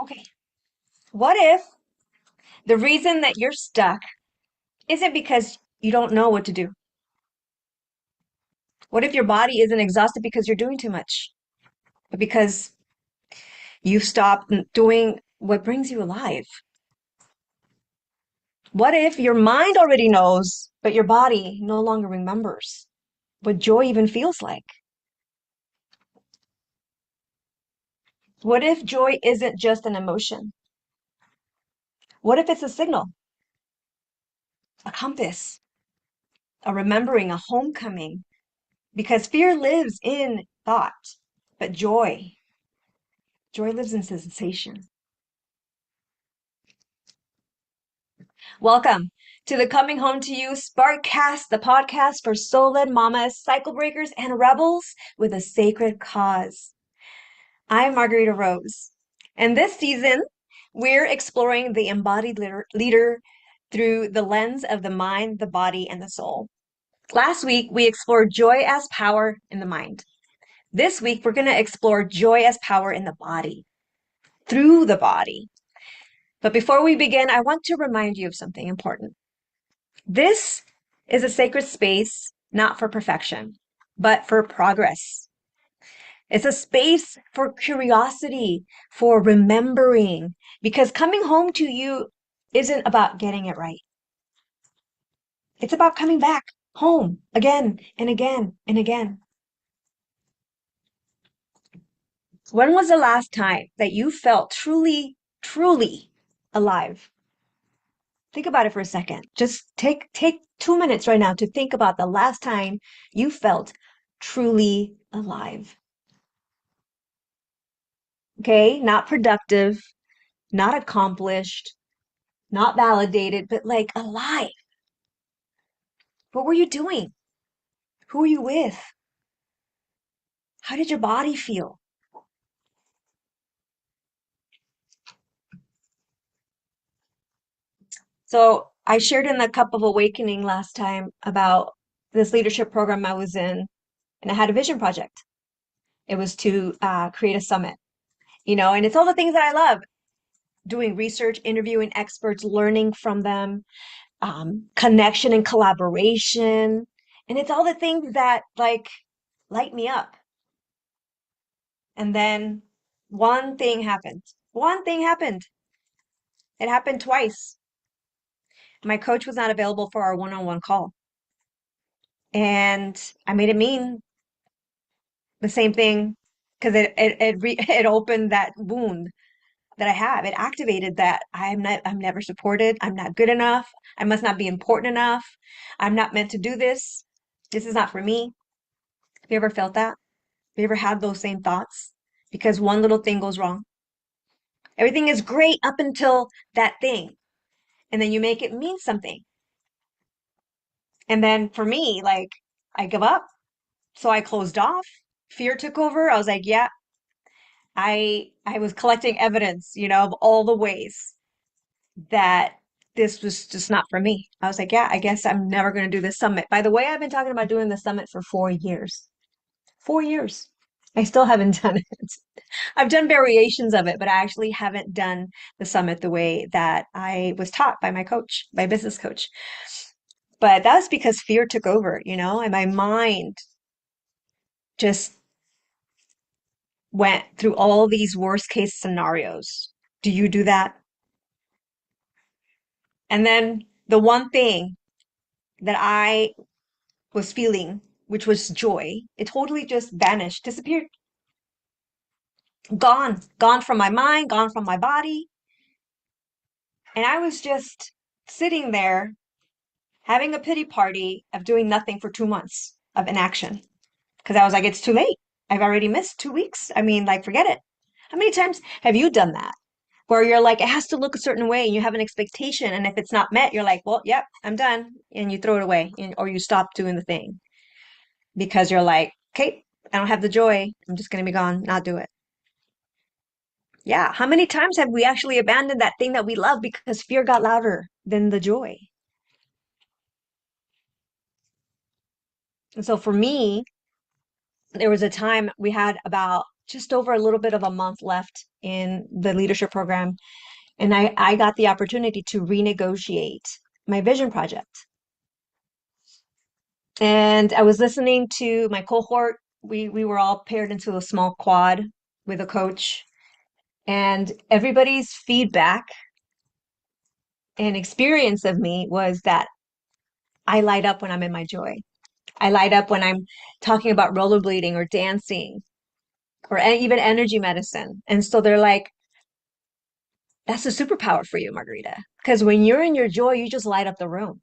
Okay. What if the reason that you're stuck isn't because you don't know what to do? What if your body isn't exhausted because you're doing too much, but because you've stopped doing what brings you alive? What if your mind already knows, but your body no longer remembers what joy even feels like? What if joy isn't just an emotion? What if it's a signal, a compass, a remembering, a homecoming? Because fear lives in thought, but joy lives in sensation. Welcome to the Coming Home to You Sparkcast, the podcast for soul-led mamas, cycle breakers, and rebels with a sacred cause. I'm Margarita Rose, and this season we're exploring the embodied leader through the lens of the mind, the body, and the soul. Last week we explored joy as power in the mind. This week we're going to explore joy as power in the body, through the body. But before we begin, I want to remind you of something important. This is a sacred space, not for perfection, but for progress. It's a space for curiosity, for remembering, because coming home to you isn't about getting it right. It's about coming back home again and again and again. When was the last time that you felt truly, truly alive? Think about it for a second. Just take 2 minutes right now to think about the last time you felt truly alive. Okay? Not productive, not accomplished, not validated, but like alive. What were you doing? Who were you with? How did your body feel? So I shared in the Cup of Awakening last time about this leadership program I was in, and I had a vision project. It was to create a summit, and it's all the things that I love doing research, interviewing experts, learning from them, connection and collaboration. And it's all the things that like light me up. And then one thing happened. One thing happened. It happened twice. My coach was not available for our one-on-one call. And I made it mean the same thing because it opened that wound that I have. It activated that I'm never supported. I'm not good enough. I must not be important enough. I'm not meant to do this. This is not for me. Have you ever felt that? Have you ever had those same thoughts? Because one little thing goes wrong. Everything is great up until that thing. And then you make it mean something. And then for me, like I give up. So I closed off. Fear took over. I was like, yeah, I was collecting evidence, of all the ways that this was just not for me. I was like, yeah, I guess I'm never going to do this summit. By the way, I've been talking about doing the summit for 4 years. 4 years. I still haven't done it. I've done variations of it, but I actually haven't done the summit the way that I was taught by my coach, my business coach. But that's because fear took over, and my mind just went through all these worst case scenarios. Do you do that? And then the one thing that I was feeling, which was joy, it totally just vanished, disappeared, gone from my mind, gone from my body. And I was just sitting there having a pity party of doing nothing for 2 months of inaction. Because I was like, it's too late. I've already missed 2 weeks. I mean, like, forget it. How many times have you done that? Where you're like, it has to look a certain way and you have an expectation. And if it's not met, you're like, well, yep, I'm done. And you throw it away or you stop doing the thing because you're like, okay, I don't have the joy. I'm just going to be gone, not do it. Yeah. How many times have we actually abandoned that thing that we love because fear got louder than the joy? And so for me, there was a time we had about just over a little bit of a month left in the leadership program, and I got the opportunity to renegotiate my vision project. And I was listening to my cohort. We were all paired into a small quad with a coach, and everybody's feedback and experience of me was that I light up when I'm in my joy. I light up when I'm talking about rollerblading or dancing or even energy medicine. And so they're like, that's a superpower for you, Margarita. Because when you're in your joy, you just light up the room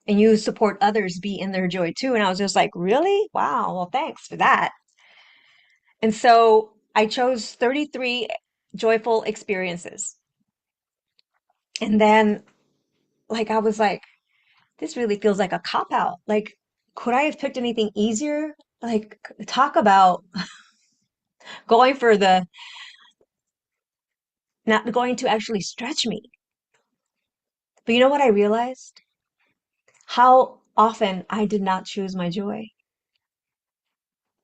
and you support others be in their joy too. And I was just like, really? Wow. Well, thanks for that. And so I chose 33 joyful experiences. And then, like, I was like, this really feels like a cop out. Like, could I have picked anything easier? Like, talk about going for the not going to actually stretch me. But you know what I realized? How often I did not choose my joy.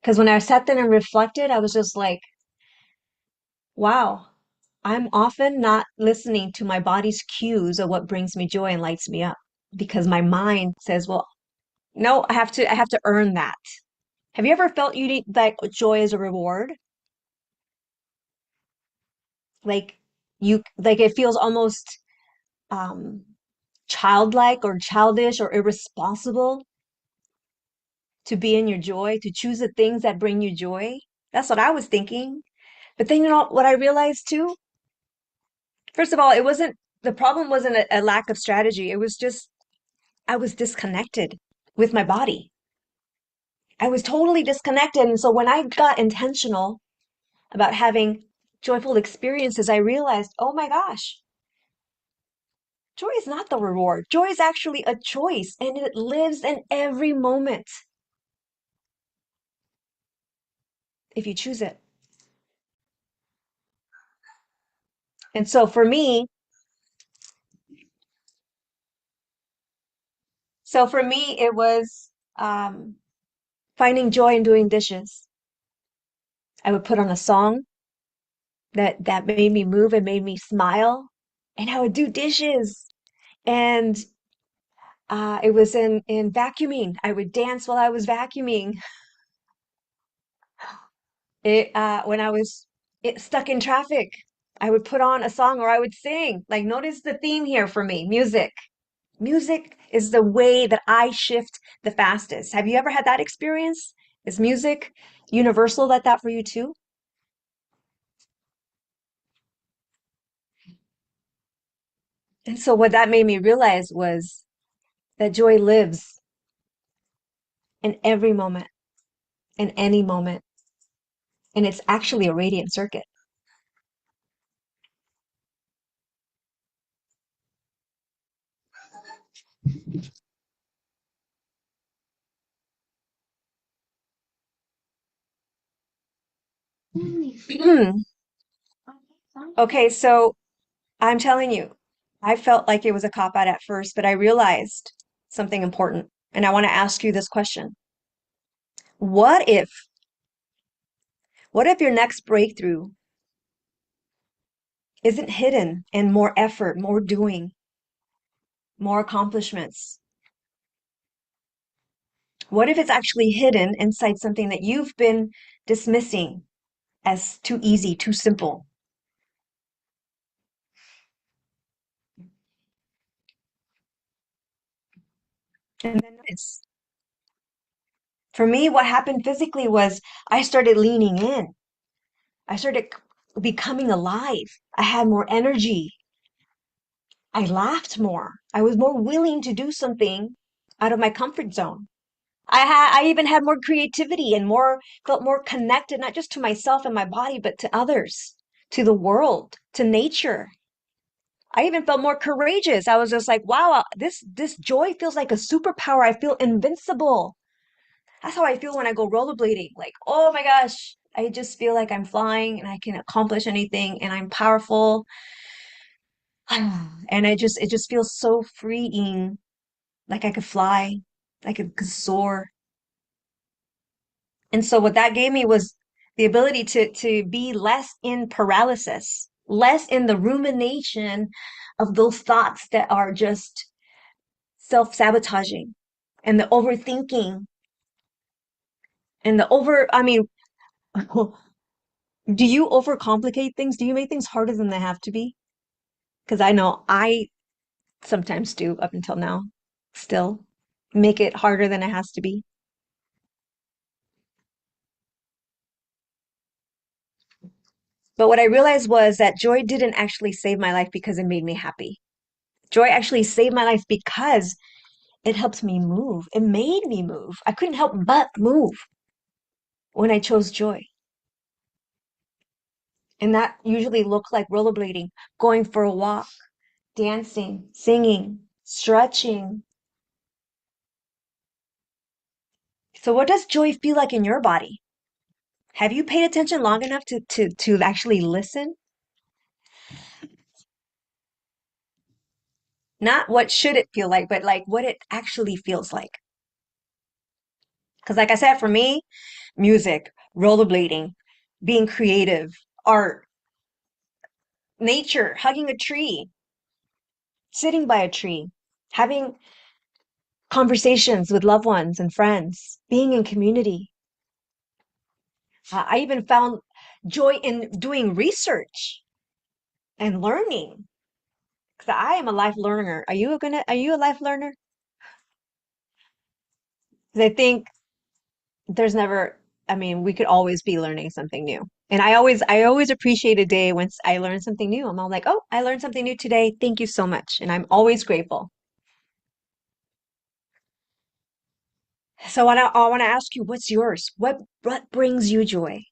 Because when I sat there and reflected, I was just like, wow, I'm often not listening to my body's cues of what brings me joy and lights me up. Because my mind says, well, no, I have to earn that. Have you ever felt you need like joy as a reward? Like like it feels almost um childlike or childish or irresponsible to be in your joy, to choose the things that bring you joy. That's what I was thinking. But then, what I realized too, first of all, the problem wasn't a lack of strategy. It was just, I was disconnected with my body. I was totally disconnected. And so when I got intentional about having joyful experiences, I realized, oh my gosh, joy is not the reward. Joy is actually a choice and it lives in every moment if you choose it. And so for me, it was finding joy in doing dishes. I would put on a song that made me move and made me smile, and I would do dishes. And it was in vacuuming. I would dance while I was vacuuming. It when I was stuck in traffic, I would put on a song or I would sing. Like, notice the theme here for me, music. Music is the way that I shift the fastest. Have you ever had that experience? Is music universal like that for you too? And so what that made me realize was that joy lives in every moment, in any moment, and it's actually a radiant circuit. Okay, so I'm telling you, I felt like it was a cop out at first, but I realized something important. And I want to ask you this question. What if, what if your next breakthrough isn't hidden in more effort, more doing, more accomplishments? What if it's actually hidden inside something that you've been dismissing as too easy, too simple? And then notice. For me, what happened physically was I started leaning in. I started becoming alive. I had more energy. I laughed more. I was more willing to do something out of my comfort zone. I even had more creativity and felt more connected, not just to myself and my body, but to others, to the world, to nature. I even felt more courageous. I was just like, wow, this joy feels like a superpower. I feel invincible. That's how I feel when I go rollerblading. Like, oh my gosh. I just feel like I'm flying and I can accomplish anything and I'm powerful. And it just feels so freeing, like I could fly, like I could soar. And so what that gave me was the ability to be less in paralysis, less in the rumination of those thoughts that are just self-sabotaging and the overthinking and I mean, do you overcomplicate things? Do you make things harder than they have to be? Because I know I sometimes do up until now, still make it harder than it has to be. But what I realized was that joy didn't actually save my life because it made me happy. Joy actually saved my life because it helped me move. It made me move. I couldn't help but move when I chose joy. And that usually looked like rollerblading, going for a walk, dancing, singing, stretching. So what does joy feel like in your body? Have you paid attention long enough to actually listen? Not what should it feel like, but like what it actually feels like. Because like I said, for me, music, rollerblading, being creative, art, nature, hugging a tree, sitting by a tree, having conversations with loved ones and friends, being in community. I even found joy in doing research and learning. Because I am a life learner. Are you a life learner? 'Cause I think there's never, I mean, we could always be learning something new. And I always appreciate a day when I learn something new. I'm all like, oh, I learned something new today. Thank you so much. And I'm always grateful. So I want to ask you, what's yours? What brings you joy?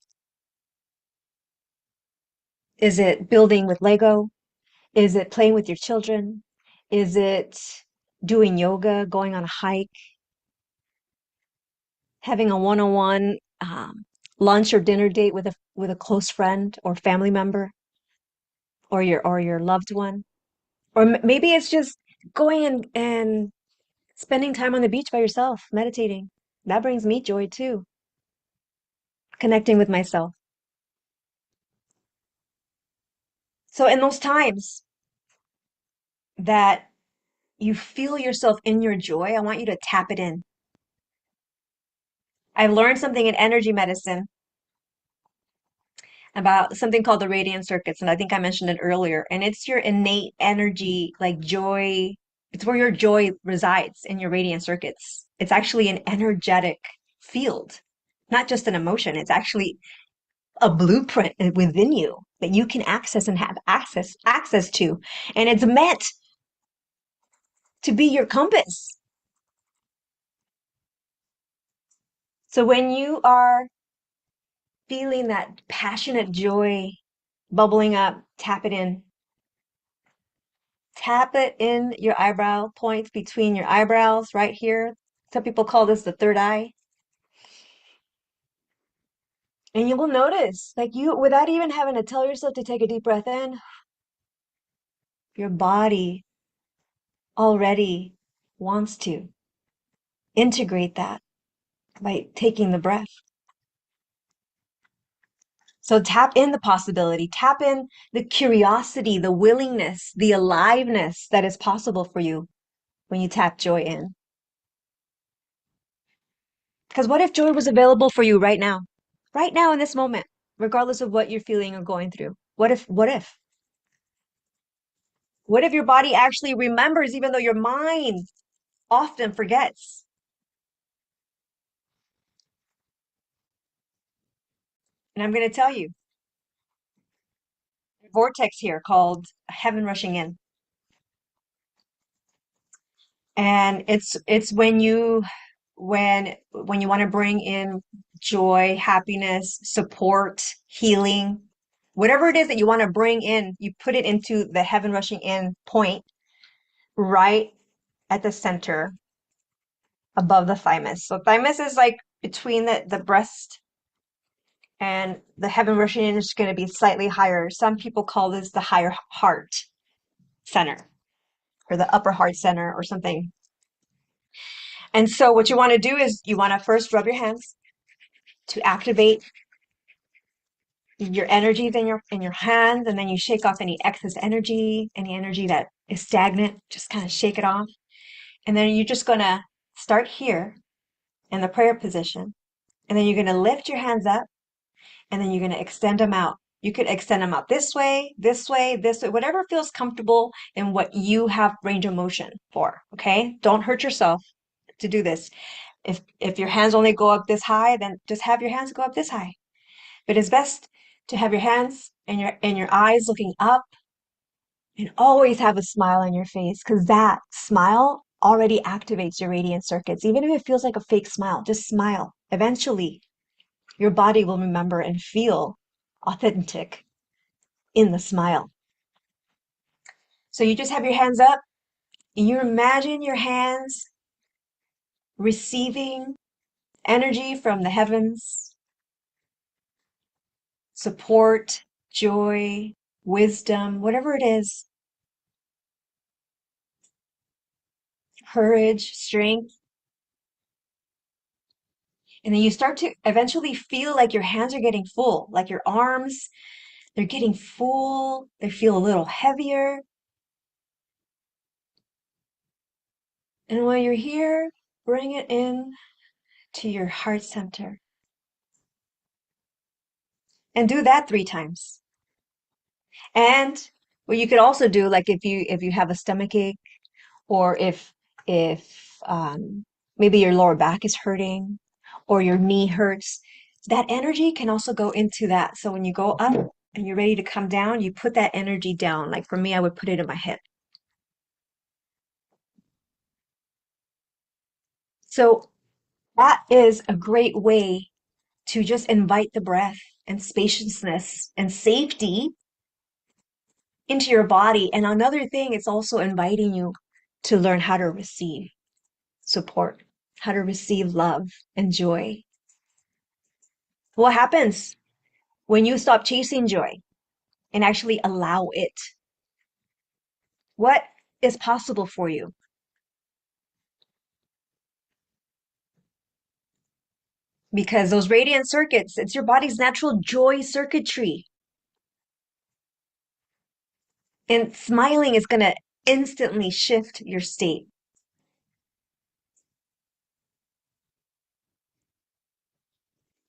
Is it building with Lego? Is it playing with your children? Is it doing yoga, going on a hike, having a one-on-one lunch or dinner date with a close friend or family member or your loved one? Or maybe it's just going and spending time on the beach by yourself, meditating. That brings me joy too, connecting with myself. So in those times that you feel yourself in your joy, I want you to tap it in. I learned something in energy medicine about something called the radiant circuits, and I think I mentioned it earlier. And it's your innate energy, like joy. It's where your joy resides in your radiant circuits. It's actually an energetic field, not just an emotion. It's actually a blueprint within you that you can access and have access to. And it's meant to be your compass. So when you are feeling that passionate joy bubbling up, tap it in. Tap it in your eyebrow points between your eyebrows right here. Some people call this the third eye. And you will notice, like without even having to tell yourself to take a deep breath in, your body already wants to integrate that by taking the breath. So tap in the possibility, tap in the curiosity, the willingness, the aliveness that is possible for you when you tap joy in. Because what if joy was available for you right now? Right now in this moment, regardless of what you're feeling or going through. What if your body actually remembers even though your mind often forgets? And I'm going to tell you, a vortex here called heaven rushing in. And it's when you want to bring in joy, happiness, support, healing, whatever it is that you want to bring in, you put it into the heaven rushing in point right at the center above the thymus. So thymus is like between the breast and the heaven rushing in is going to be slightly higher. Some people call this the higher heart center or the upper heart center or something. And so what you want to do is you want to first rub your hands to activate your energies in your hands, and then you shake off any energy that is stagnant, just kind of shake it off. And then you're just going to start here in the prayer position. And then you're going to lift your hands up, and then you're going to extend them out. You could extend them out this way, this way, this way, whatever feels comfortable and what you have range of motion for. Okay? Don't hurt yourself to do this. If your hands only go up this high, then just have your hands go up this high. But it's best to have your hands and your eyes looking up and always have a smile on your face, because that smile already activates your radiant circuits. Even if it feels like a fake smile, just smile. Eventually, your body will remember and feel authentic in the smile. So you just have your hands up and you imagine your hands receiving energy from the heavens, support, joy, wisdom, whatever it is, courage, strength. And then you start to eventually feel like your hands are getting full, like your arms, they're getting full, they feel a little heavier. And while you're here, bring it in to your heart center. And do that 3 times. And what you could also do, like if you have a stomach ache, or if maybe your lower back is hurting or your knee hurts, that energy can also go into that. So when you go up and you're ready to come down, you put that energy down. Like for me, I would put it in my hip. So that is a great way to just invite the breath and spaciousness and safety into your body. And another thing, it's also inviting you to learn how to receive support, how to receive love and joy. What happens when you stop chasing joy and actually allow it? What is possible for you? Because those radiant circuits, it's your body's natural joy circuitry. And smiling is going to instantly shift your state.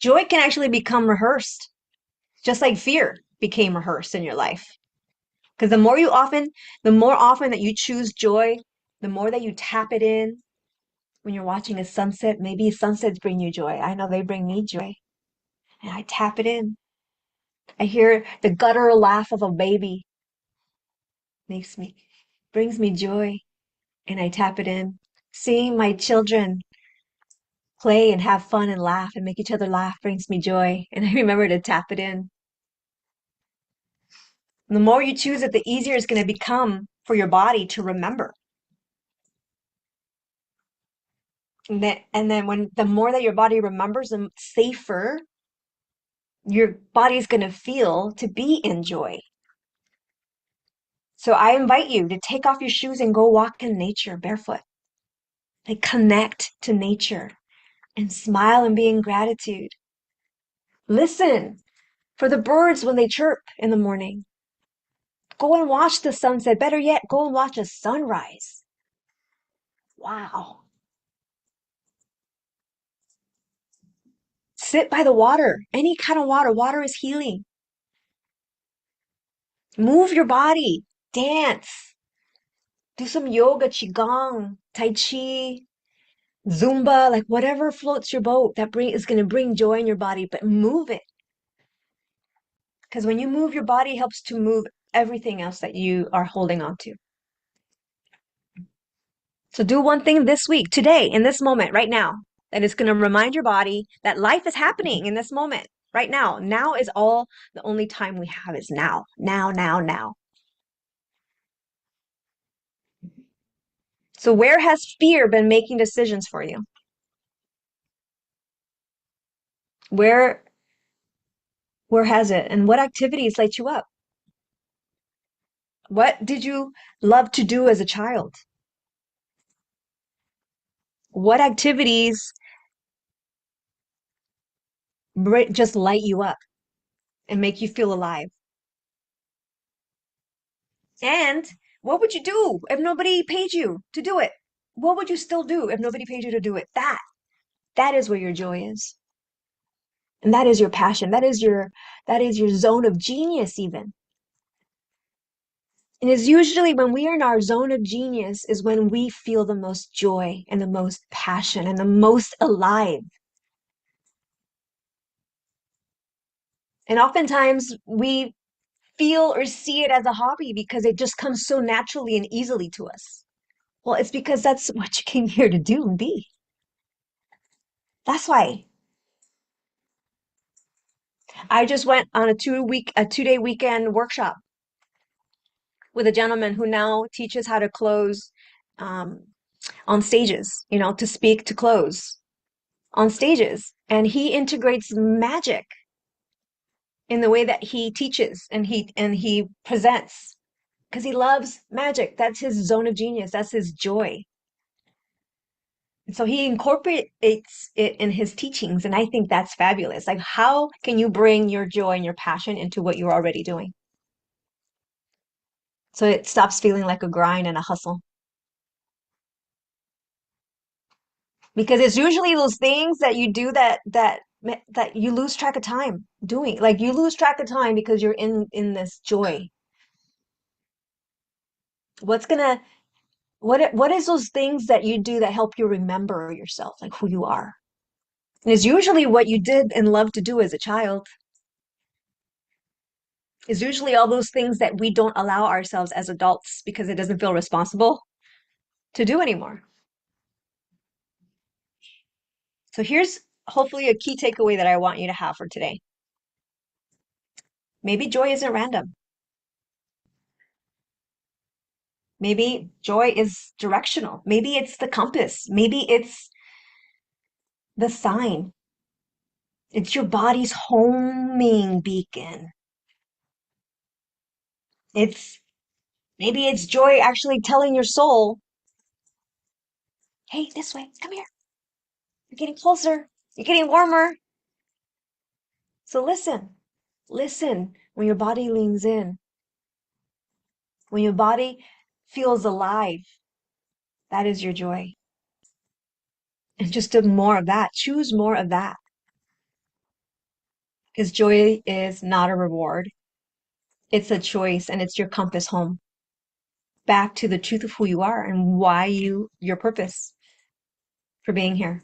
Joy can actually become rehearsed, just like fear became rehearsed in your life. Because the more often that you choose joy, the more that you tap it in. When you're watching a sunset, maybe sunsets bring you joy. I know they bring me joy. And I tap it in. I hear the guttural laugh of a baby. Makes me, brings me joy. And I tap it in. Seeing my children play and have fun and laugh and make each other laugh brings me joy. And I remember to tap it in. And the more you choose it, the easier it's going to become for your body to remember. And then when the more that your body remembers, the safer your body's going to feel to be in joy. So I invite you to take off your shoes and go walk in nature barefoot. Like connect to nature and smile and be in gratitude. Listen for the birds when they chirp in the morning. Go and watch the sunset. Better yet, go and watch a sunrise. Wow. Sit by the water. Any kind of water. Water is healing. Move your body. Dance. Do some yoga, qigong, tai chi, Zumba, like whatever floats your boat that is going to bring joy in your body, but move it. Because when you move your body, it helps to move everything else that you are holding on to. So do one thing this week, today, in this moment, right now, that is going to remind your body that life is happening in this moment, right now. Now is all the only time we have is now, now, now, now. So where has fear been making decisions for you? Where Where has it? And what activities light you up? What did you love to do as a child? What activities just light you up and make you feel alive? And what would you do if nobody paid you to do it? What would you still do if nobody paid you to do it? That is where your joy is. And that is your passion. That is your zone of genius even. And it's usually when we are in our zone of genius is when we feel the most joy and the most passion and the most alive. And oftentimes we feel or see it as a hobby because it just comes so naturally and easily to us. Well, it's because that's what you came here to do and be. That's why I just went on a 2-day weekend workshop with a gentleman who now teaches how to close um, on stages, to speak to close on stages. And he integrates magic in the way that he teaches and he presents because he loves magic. That's his zone of genius. That's his joy. And so he incorporates it in his teachings. And I think that's fabulous. Like, how can you bring your joy and your passion into what you're already doing? So it stops feeling like a grind and a hustle. Because it's usually those things that you do that you lose track of time doing. Like you lose track of time because you're in this joy. What's gonna what is those things that you do that help you remember yourself, like who you are? And it's usually what you did and loved to do as a child. It's usually all those things that we don't allow ourselves as adults because it doesn't feel responsible to do anymore. So here's hopefully a key takeaway that I want you to have for today. Maybe joy isn't random. Maybe joy is directional. Maybe it's the compass. Maybe it's the sign. It's your body's homing beacon. It's maybe it's joy actually telling your soul, hey, this way, come here. You're getting closer. You're getting warmer. So listen. Listen when your body leans in. When your body feels alive, that is your joy. And just do more of that. Choose more of that. Because joy is not a reward. It's a choice and it's your compass home back to the truth of who you are and why your purpose for being here.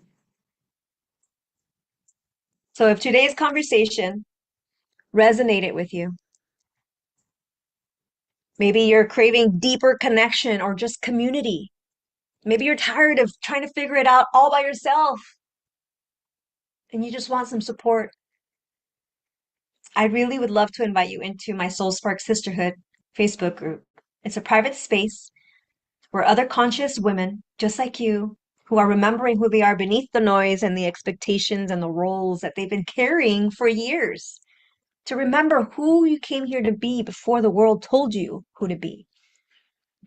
So if today's conversation resonated with you, maybe you're craving deeper connection or just community. Maybe you're tired of trying to figure it out all by yourself and you just want some support. I really would love to invite you into my Soul Spark Sisterhood Facebook group. It's a private space where other conscious women, just like you, who are remembering who they are beneath the noise and the expectations and the roles that they've been carrying for years, to remember who you came here to be before the world told you who to be.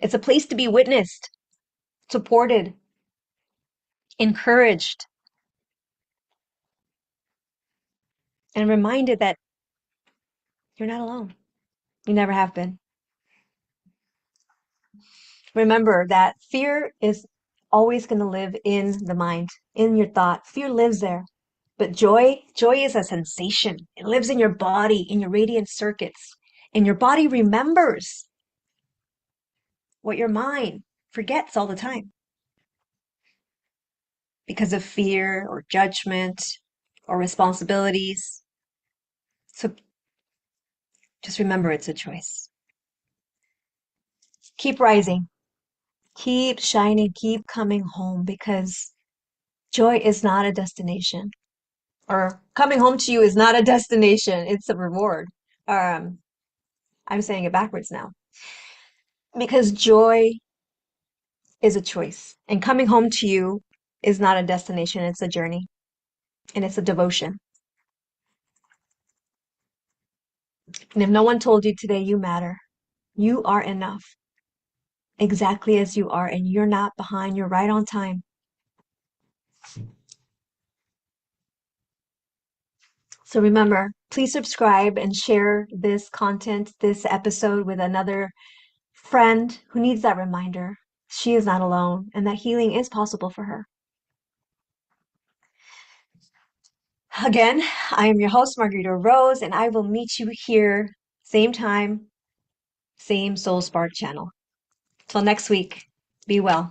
It's a place to be witnessed, supported, encouraged, and reminded that you're not alone. You never have been. Remember that fear is always going to live in the mind, in your thought. Fear lives there. But joy is a sensation. It lives in your body, in your radiant circuits. And your body remembers what your mind forgets all the time because of fear or judgment or responsibilities. So just remember it's a choice. Keep rising, keep shining, keep coming home because joy is not a destination. Or coming home to you is not a destination, it's a reward. Um, I'm saying it backwards now. Because joy is a choice. And coming home to you is not a destination, it's a journey and it's a devotion. And if no one told you today, you matter. You are enough, exactly as you are, and you're not behind. You're right on time. So remember, please subscribe and share this content, this episode with another friend who needs that reminder. She is not alone and that healing is possible for her. Again, I am your host, Margarita Rose, and I will meet you here, same time, same Soul Spark channel. Till next week, be well.